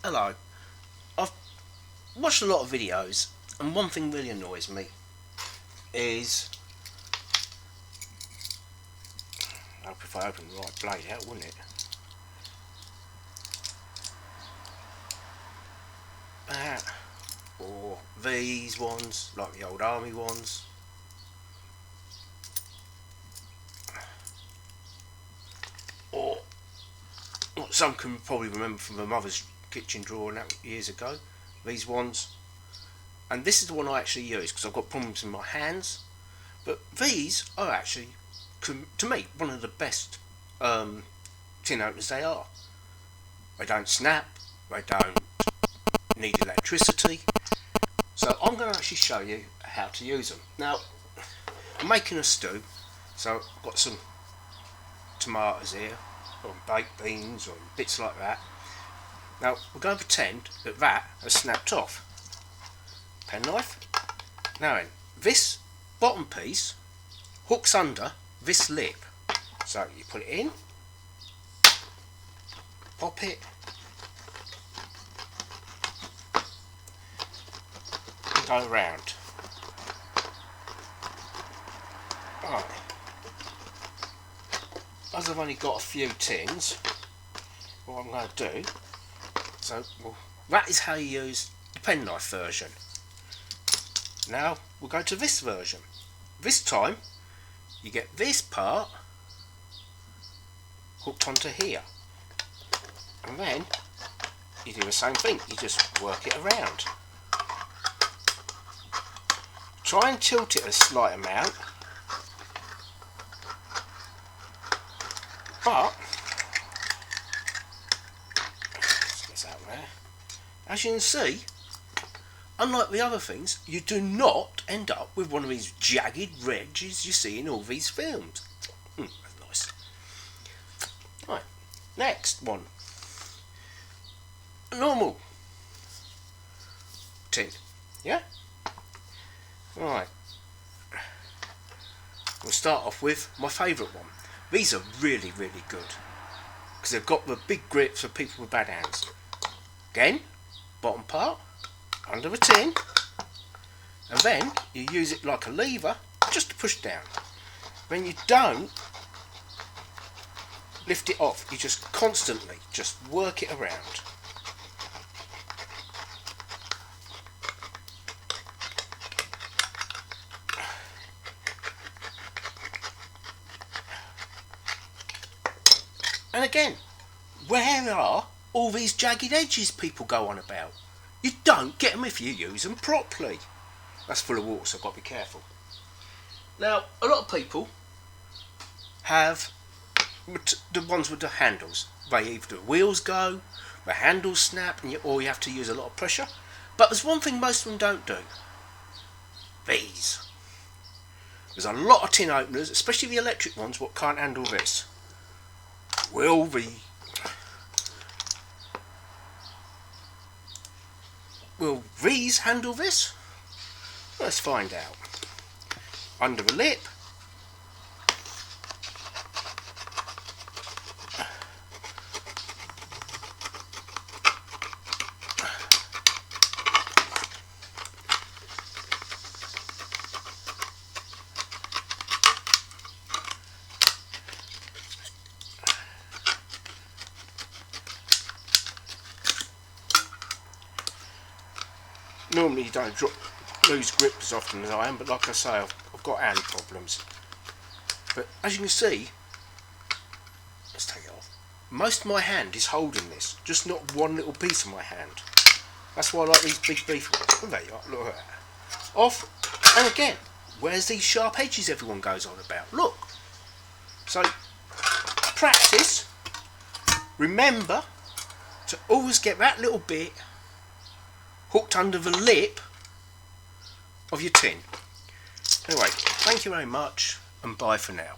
Hello. I've watched a lot of videos, and one thing really annoys me is, I hope if I open the right blade out, wouldn't it? That, or these ones, like the old army ones. Or what some can probably remember from my mother's kitchen drawer and that years ago. These ones. And this is the one I actually use because I've got problems in my hands. But these are actually, to me, one of the best tin openers they are. They don't snap, they don't need electricity. So I'm going to actually show you how to use them. Now, I'm making a stew, so I've got some tomatoes here, or baked beans, or bits like that. Now, we're going to pretend that that has snapped off. Penknife. Now then, this bottom piece hooks under this lip. So you put it in, pop it, and go around. Right. As I've only got a few tins, what I'm going to do, that is how you use the penknife version. Now we'll go to this version. This time you get this part hooked onto here, and then you do the same thing, you just work it around. Try and tilt it a slight amount, but let's get out there. As you can see, unlike the other things, you do not end up with one of these jagged edges you see in all these films. That's nice. Right, next one. A normal tin. Yeah? Right. We'll start off with my favourite one. These are really, really good because they've got the big grips for people with bad hands. Again, bottom part under the tin, and then you use it like a lever just to push down. When you don't lift it off, you just constantly just work it around. And again, where are all these jagged edges people go on about? You don't get them if you use them properly. That's full of water, so I've got to be careful. Now, a lot of people have the ones with the handles. They either the wheels go, the handles snap, or you have to use a lot of pressure. But there's one thing most of them don't do. These. There's a lot of tin openers, especially the electric ones, what can't handle this. Will these handle this? Let's find out. Under the lip. Normally you don't lose grip as often as I am, but like I say, I've got hand problems. But as you can see, let's take it off. Most of my hand is holding this, just not one little piece of my hand. That's why I like these big beefy ones. Oh, there you are, look at that. Off, and again, where's these sharp edges everyone goes on about? Look. So, practice. Remember to always get that little bit hooked under the lip of your tin. Anyway, thank you very much, and bye for now.